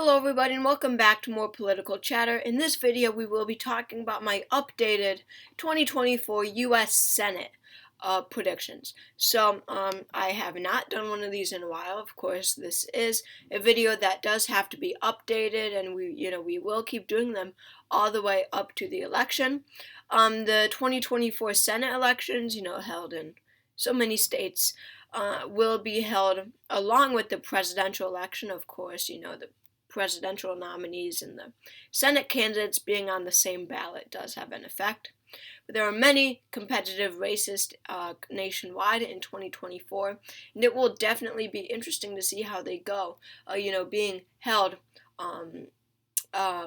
Hello everybody and welcome back to more political chatter. In this video we will be talking about my updated 2024 US Senate predictions. I have not done one of these in a while. Of course, this is a video that does have to be updated, and we will keep doing them all the way up to the election. The 2024 Senate elections, held in so many states, will be held along with the presidential election. Of course, the presidential nominees and the Senate candidates being on the same ballot does have an effect. But there are many competitive races nationwide in 2024, and it will definitely be interesting to see how they go, being held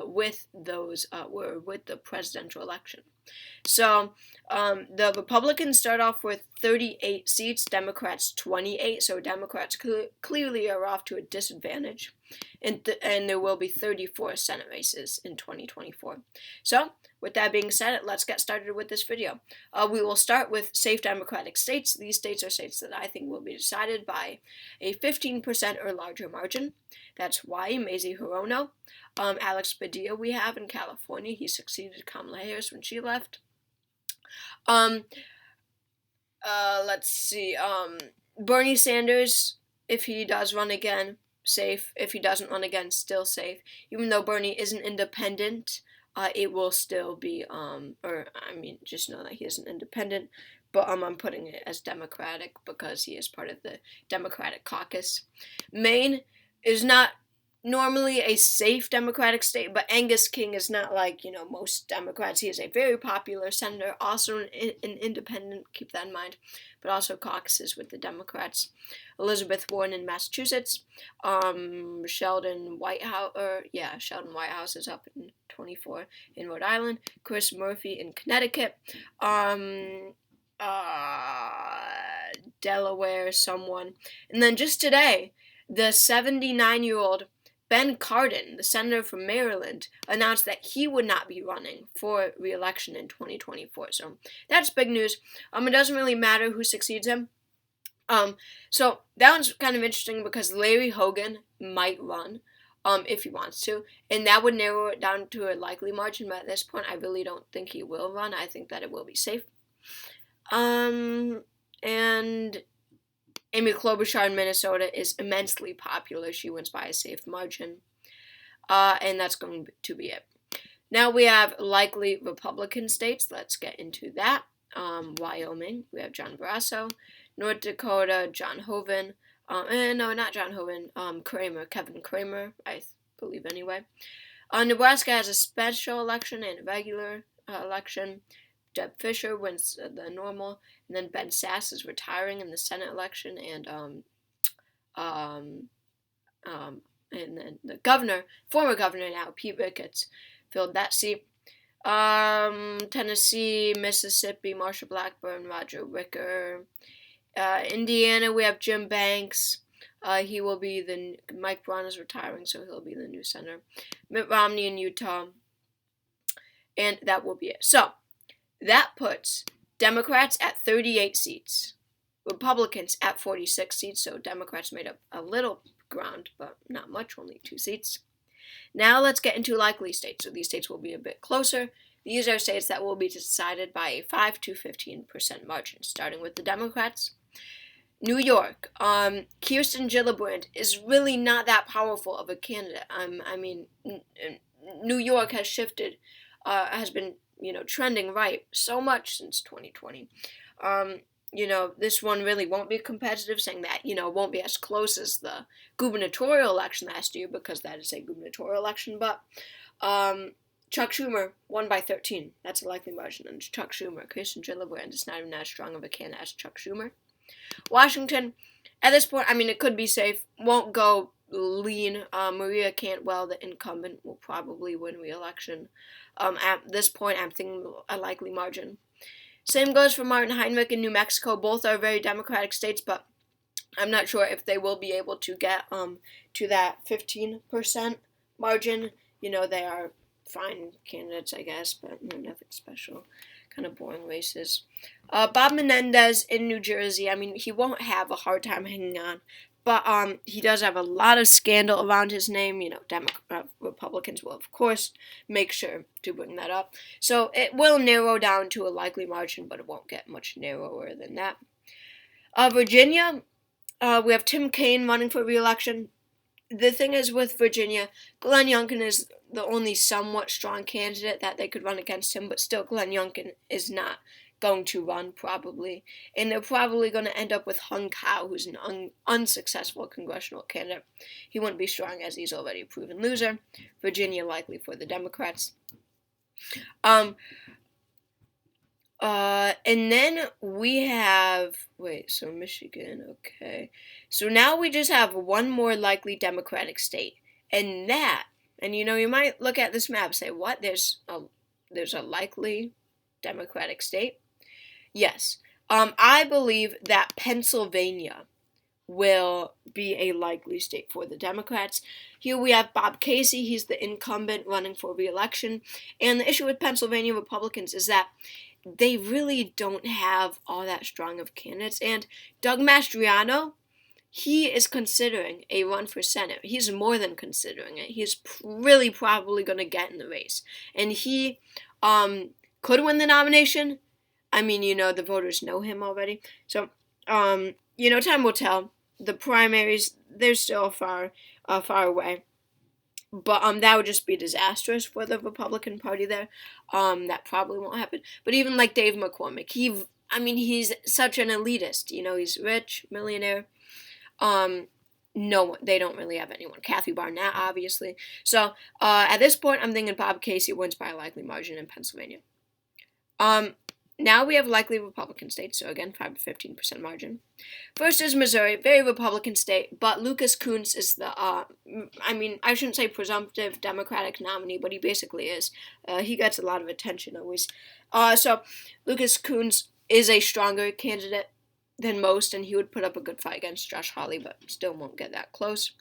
with the presidential election. So the Republicans start off with 38 seats, Democrats 28. So Democrats clearly are off to a disadvantage, and there will be 34 Senate races in 2024. So with that being said, let's get started with this video. We will start with safe Democratic states. These states are states that I think will be decided by a 15% or larger margin. That's Hawaii, Mazie Hirono. Alex Padilla we have in California. He succeeded Kamala Harris when she left. Let's see. Bernie Sanders, if he does run again, safe. If he doesn't run again, still safe. Even though Bernie isn't independent, it will still be, just know that he isn't independent, but I'm putting it as Democratic because he is part of the Democratic caucus. Maine is not normally a safe Democratic state, but Angus King is not like, most Democrats. He is a very popular senator, also an independent, keep that in mind, but also caucuses with the Democrats. Elizabeth Warren in Massachusetts. Sheldon Whitehouse is up in 24 in Rhode Island. Chris Murphy in Connecticut. Delaware, someone. And then just today, the 79-year-old Ben Cardin, the senator from Maryland, announced that he would not be running for re-election in 2024. So that's big news. It doesn't really matter who succeeds him. So that one's kind of interesting because Larry Hogan might run, if he wants to, and that would narrow it down to a likely margin. But at this point, I really don't think he will run. I think that it will be safe. And Amy Klobuchar in Minnesota is immensely popular. She wins by a safe margin. And that's going to be it. Now we have likely Republican states. Let's get into that. Wyoming, we have John Barrasso. North Dakota, John Hoeven. No, not John Hoeven. Kevin Cramer, I believe anyway. Nebraska has a special election and a regular election. Deb Fischer wins the normal, and then Ben Sasse is retiring in the Senate election, and then the former governor now, Pete Ricketts, filled that seat. Tennessee, Mississippi, Marsha Blackburn, Roger Wicker. Indiana, we have Jim Banks. He will be Mike Braun is retiring, so he'll be the new senator. Mitt Romney in Utah, and that will be it. So that puts Democrats at 38 seats, Republicans at 46 seats, so Democrats made up a little ground, but not much, only 2 seats. Now let's get into likely states. So these states will be a bit closer. These are states that will be decided by a 5 to 15% margin, starting with the Democrats. New York, Kirsten Gillibrand is really not that powerful of a candidate. New York has shifted, has been trending right so much since 2020. This one really won't be competitive, saying that, won't be as close as the gubernatorial election last year because that is a gubernatorial election. But Chuck Schumer won by 13. That's a likely margin. And Chuck Schumer, Kirsten Gillibrand is not even as strong of a candidate as Chuck Schumer. Washington, at this point, it could be safe. Won't go lean. Maria Cantwell, the incumbent, will probably win re-election. At this point, I'm thinking a likely margin. Same goes for Martin Heinrich in New Mexico. Both are very Democratic states, but I'm not sure if they will be able to get to that 15% margin. They are fine candidates, I guess, but nothing special. Kind of boring races. Bob Menendez in New Jersey. He won't have a hard time hanging on, But he does have a lot of scandal around his name. Republicans will, of course, make sure to bring that up. So it will narrow down to a likely margin, but it won't get much narrower than that. Virginia, we have Tim Kaine running for re-election. The thing is with Virginia, Glenn Youngkin is the only somewhat strong candidate that they could run against him, but still Glenn Youngkin is not going to run, probably. And they're probably going to end up with Hung Kao, who's an unsuccessful congressional candidate. He wouldn't be strong as he's already a proven loser. Virginia likely for the Democrats. And then we have, so Michigan, okay. So now we just have one more likely Democratic state. And you might look at this map and say, what? There's a likely Democratic state? Yes. I believe that Pennsylvania will be a likely state for the Democrats. Here we have Bob Casey. He's the incumbent running for re-election. And the issue with Pennsylvania Republicans is that they really don't have all that strong of candidates. And Doug Mastriano, he is considering a run for Senate. He's more than considering it. He's really probably going to get in the race. And he could win the nomination. I mean, the voters know him already. So, time will tell. The primaries, they're still far away. But that would just be disastrous for the Republican Party there. That probably won't happen. But even like Dave McCormick, he's such an elitist. He's rich, millionaire. No, they don't really have anyone. Kathy Barnett, obviously. So at this point, I'm thinking Bob Casey wins by a likely margin in Pennsylvania. Now we have likely Republican states, so again, 5 to 15% margin. First is Missouri, very Republican state, but Lucas Kunce is the, I shouldn't say presumptive Democratic nominee, but he basically is. He gets a lot of attention always. So Lucas Kunce is a stronger candidate than most, and he would put up a good fight against Josh Hawley, but still won't get that close.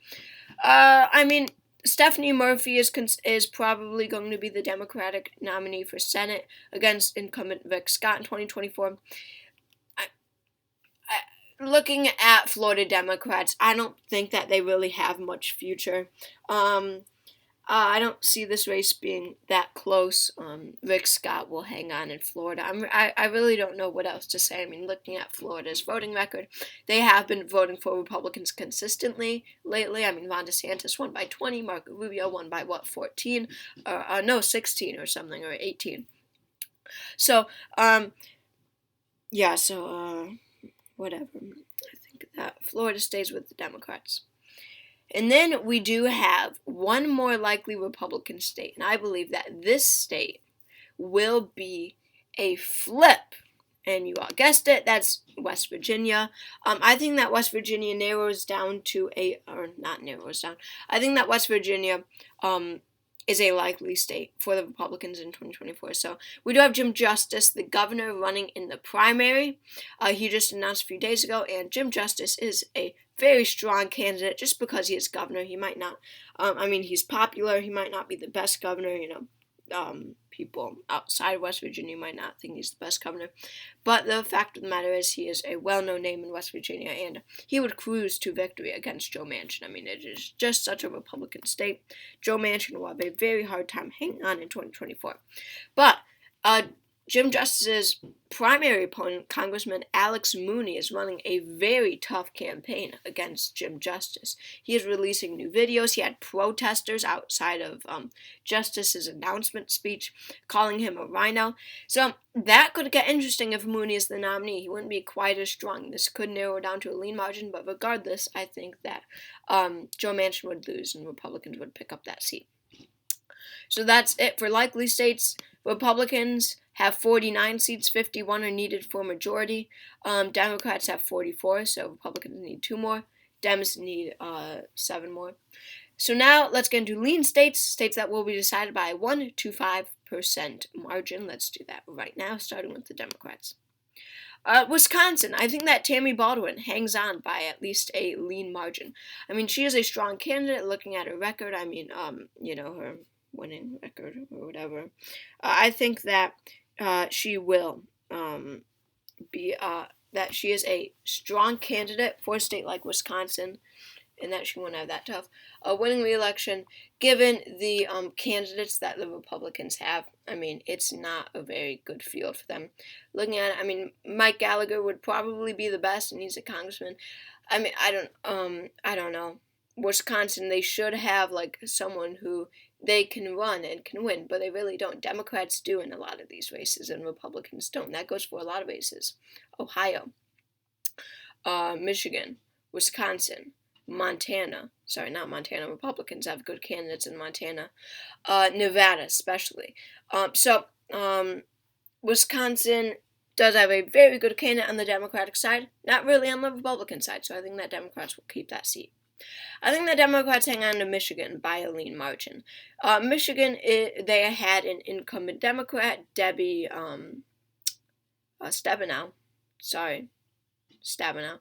Stephanie Murphy is probably going to be the Democratic nominee for Senate against incumbent Rick Scott in 2024. Looking at Florida Democrats, I don't think that they really have much future. I don't see this race being that close. Rick Scott will hang on in Florida. I really don't know what else to say. Looking at Florida's voting record, they have been voting for Republicans consistently lately. Ron DeSantis won by 20, Marco Rubio won by 14? 16 or something, or 18. So, whatever. I think that Florida stays with the Democrats. And then we do have one more likely Republican state, and I believe that this state will be a flip. And you all guessed it, that's West Virginia. I think that West Virginia I think that West Virginia is a likely state for the Republicans in 2024. So we do have Jim Justice, the governor, running in the primary. He just announced a few days ago, and Jim Justice is a very strong candidate just because he is governor. He might not, he's popular. He might not be the best governor, people outside West Virginia might not think he's the best governor. But the fact of the matter is he is a well-known name in West Virginia, and he would cruise to victory against Joe Manchin. It is just such a Republican state. Joe Manchin will have a very hard time hanging on in 2024. But Jim Justice's primary opponent, Congressman Alex Mooney, is running a very tough campaign against Jim Justice. He is releasing new videos. He had protesters outside of Justice's announcement speech calling him a rhino. So that could get interesting if Mooney is the nominee. He wouldn't be quite as strong. This could narrow down to a lean margin, but regardless, I think that Joe Manchin would lose and Republicans would pick up that seat. So that's it for likely states. Republicans have 49 seats, 51 are needed for majority. Democrats have 44, so Republicans need 2 more. Dems need 7 more. So now let's get into lean states that will be decided by a 1 to 5% margin. Let's do that right now, starting with the Democrats. Wisconsin, I think that Tammy Baldwin hangs on by at least a lean margin. She is a strong candidate looking at her record. Her winning record or whatever. I think that she will be that she is a strong candidate for a state like Wisconsin, and that she won't have that tough winning re-election, given the candidates that the Republicans have. I mean, it's not a very good field for them. Looking at it, I mean, Mike Gallagher would probably be the best, and he's a congressman. I mean, I don't know. Wisconsin, they should have like someone who they can run and can win, but they really don't. Democrats do in a lot of these races, and Republicans don't. That goes for a lot of races. Ohio, Michigan, Wisconsin, Montana. Sorry, not Montana. Republicans have good candidates in Montana. Nevada, especially. Wisconsin does have a very good candidate on the Democratic side, not really on the Republican side, so I think that Democrats will keep that seat. I think the Democrats hang on to Michigan by a lean margin. Michigan, they had an incumbent Democrat, Debbie Stabenow. Sorry, Stabenow.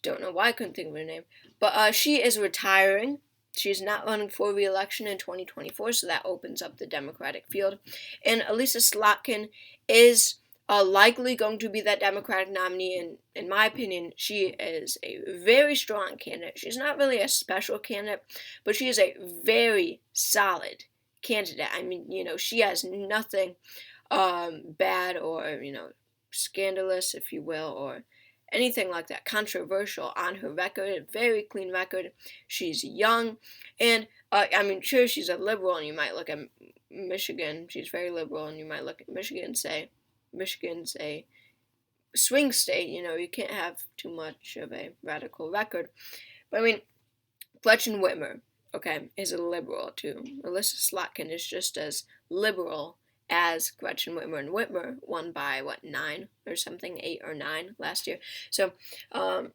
Don't know why I couldn't think of her name. But she is retiring. She's not running for re-election in 2024, so that opens up the Democratic field. And Elissa Slotkin is likely going to be that Democratic nominee, and in my opinion, she is a very strong candidate. She's not really a special candidate, but she is a very solid candidate. I mean, she has nothing bad or, scandalous, if you will, or anything like that, controversial on her record, a very clean record. She's young, and sure, she's a liberal, and you might look at Michigan, she's very liberal, and you might look at Michigan and say, Michigan's a swing state, you can't have too much of a radical record. But I mean, Gretchen Whitmer, is a liberal too. Elissa Slotkin is just as liberal as Gretchen Whitmer, and Whitmer won by 9 or something, 8 or 9 last year. So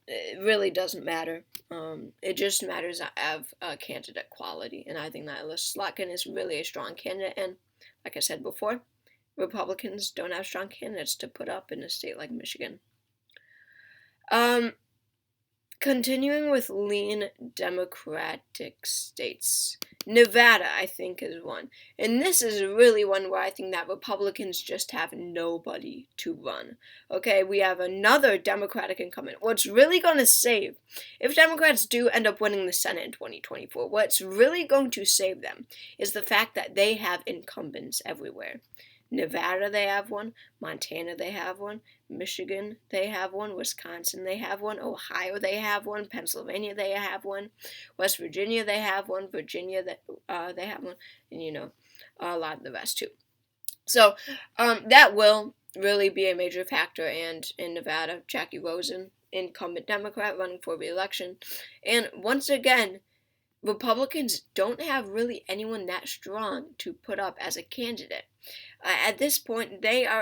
it really doesn't matter. It just matters of candidate quality, and I think that Elissa Slotkin is really a strong candidate. And like I said before, Republicans don't have strong candidates to put up in a state like Michigan. Continuing with lean Democratic states, Nevada, I think, is one. And this is really one where I think that Republicans just have nobody to run. We have another Democratic incumbent. What's really going to save, if Democrats do end up winning the Senate in 2024, what's really going to save them is the fact that they have incumbents everywhere. Nevada, they have one. Montana, they have one. Michigan, they have one. Wisconsin, they have one. Ohio, they have one. Pennsylvania, they have one. West Virginia, they have one. Virginia, they have one. And, a lot of the rest, too. So, that will really be a major factor. And in Nevada, Jackie Rosen, incumbent Democrat, running for re-election. And once again, Republicans don't have really anyone that strong to put up as a candidate. At this point, a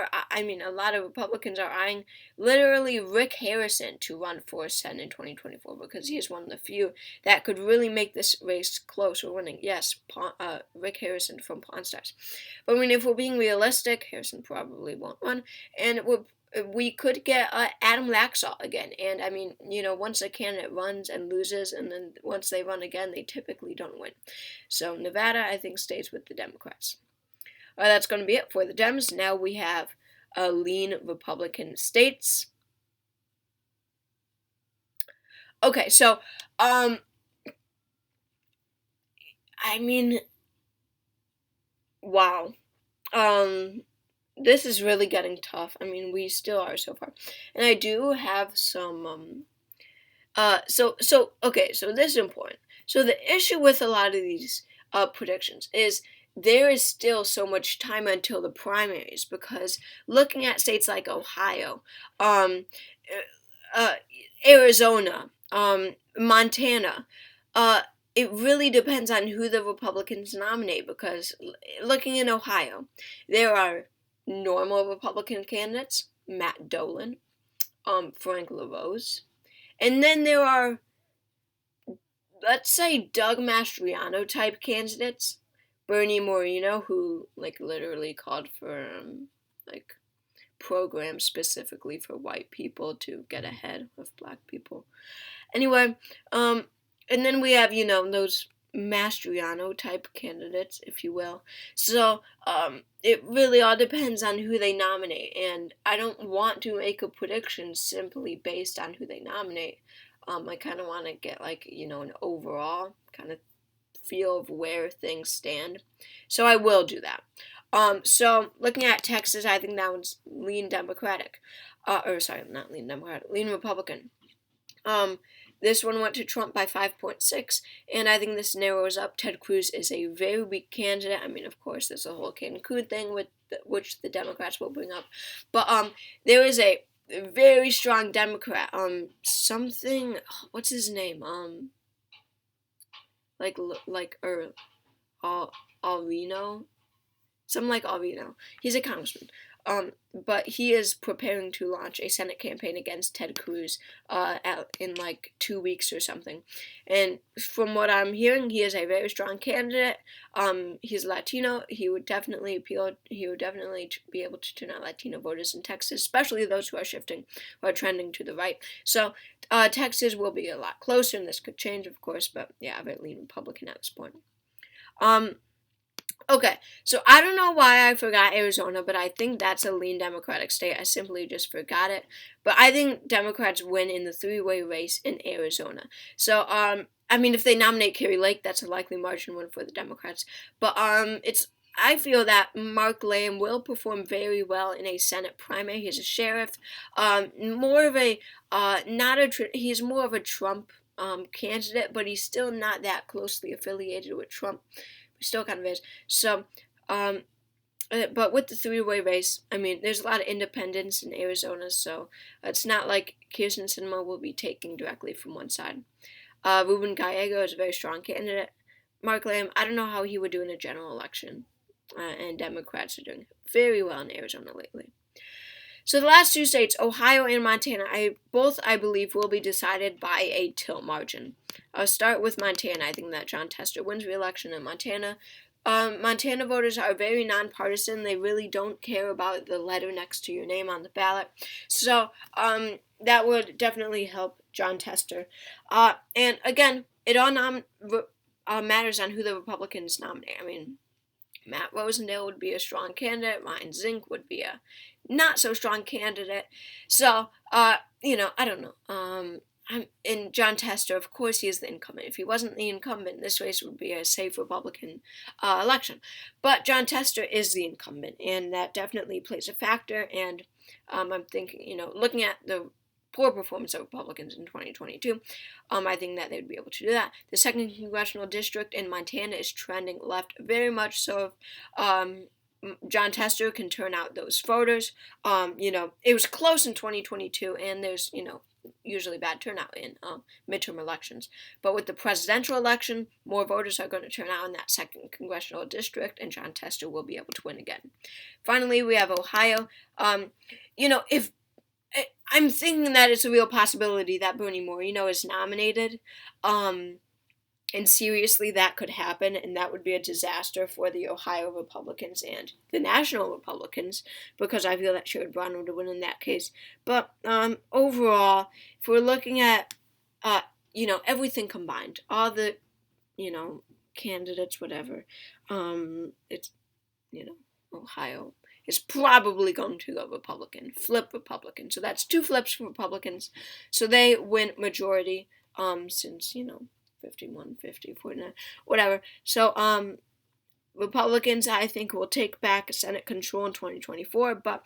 lot of Republicans are eyeing literally Rick Harrison to run for Senate in 2024 because he is one of the few that could really make this race close or winning. Yes, Rick Harrison from Pawn Stars. But if we're being realistic, Harrison probably won't run, and we could get Adam Laxalt again. And once a candidate runs and loses, and then once they run again, they typically don't win. So Nevada, I think, stays with the Democrats. That's going to be it for the Dems. Now we have lean Republican states. So, wow. This is really getting tough. We still are so far. And I do have some, so this is important. So the issue with a lot of these predictions is there is still so much time until the primaries, because looking at states like Ohio, Arizona, Montana, it really depends on who the Republicans nominate, because looking in Ohio, there are normal Republican candidates, Matt Dolan, Frank LaRose, and then there are, let's say, Doug Mastriano type candidates, Bernie Moreno, who literally called for programs specifically for white people to get ahead of black people. Anyway, and then we have those Mastriano type candidates, if you will. So it really all depends on who they nominate, and I don't want to make a prediction simply based on who they nominate. I kind of want to get an overall kind of feel of where things stand. So I will do that. So looking at Texas, I think that one's lean Democratic. Not lean Democratic, lean Republican. This one went to Trump by 5.6, and I think this narrows up. Ted Cruz is a very weak candidate. I mean, of course, there's a whole Cancun thing which the Democrats will bring up, but there is a very strong Democrat. What's his name? Alvino, something like Alvino. He's a congressman. But he is preparing to launch a Senate campaign against Ted Cruz in 2 weeks or something. And from what I'm hearing, he is a very strong candidate. He's Latino. He would definitely appeal. He would definitely be able to turn out Latino voters in Texas, especially those who are trending to the right. So Texas will be a lot closer, and this could change, of course. But yeah, I lean Republican at this point. Okay, so I don't know why I forgot Arizona, but I think that's a lean Democratic state. I simply just forgot it. But I think Democrats win in the three-way race in Arizona. So, if they nominate Kari Lake, that's a likely margin win for the Democrats. But I feel that Mark Lamb will perform very well in a Senate primary. He's a sheriff. He's more of a Trump candidate, but he's still not that closely affiliated with Trump. Still kind of is. So, but with the three-way race, there's a lot of independents in Arizona, so it's not like Kyrsten Sinema will be taking directly from one side. Ruben Gallego is a very strong candidate. Mark Lamb, I don't know how he would do in a general election, and Democrats are doing very well in Arizona lately. So the last two states, Ohio and Montana, I believe will be decided by a tilt margin. I'll start with Montana. I think that Jon Tester wins re-election in Montana. Montana voters are very nonpartisan. They really don't care about the letter next to your name on the ballot. So that would definitely help Jon Tester. And again, it all matters on who the Republicans nominate. Matt Rosendale would be a strong candidate. Ryan Zink would be a not so strong candidate. So, I don't know. And Jon Tester, of course, he is the incumbent. If he wasn't the incumbent, this race would be a safe Republican election. But Jon Tester is the incumbent, and that definitely plays a factor. And I'm thinking, looking at the poor performance of Republicans in 2022, I think that they would be able to do that. The 2nd Congressional District in Montana is trending left very much so. Jon Tester can turn out those voters. It was close in 2022, and there's, usually bad turnout in midterm elections. But with the presidential election, more voters are going to turn out in that 2nd Congressional District, and Jon Tester will be able to win again. Finally, we have Ohio. If I'm thinking that it's a real possibility that Bernie Moreno is nominated. And seriously, that could happen, and that would be a disaster for the Ohio Republicans and the National Republicans, because I feel that Sherrod Brown would win in that case. But overall, if we're looking at, everything combined, all the, candidates, whatever, it's, Ohio is probably going to go Republican, flip Republican. So that's 2 flips for Republicans. So they win majority, since, 51, 50, 49, whatever. So, Republicans, I think, will take back Senate control in 2024, but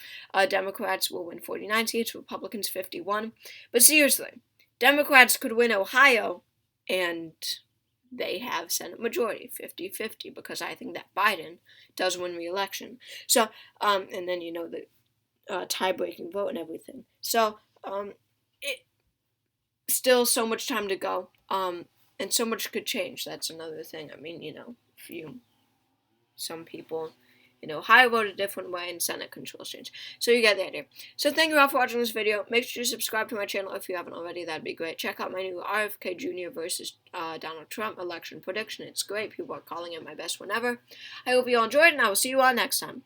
Democrats will win 49 seats, Republicans 51. But seriously, Democrats could win Ohio, and they have Senate majority, 50-50, because I think that Biden does win re-election. So, and then, the tie-breaking vote and everything. So, it still so much time to go. And so much could change. That's another thing. Some people in Ohio vote a different way and Senate controls change. So you get the idea. So thank you all for watching this video. Make sure to subscribe to my channel if you haven't already. That'd be great. Check out my new RFK Jr. versus Donald Trump election prediction. It's great. People are calling it my best one ever. I hope you all enjoyed, and I will see you all next time.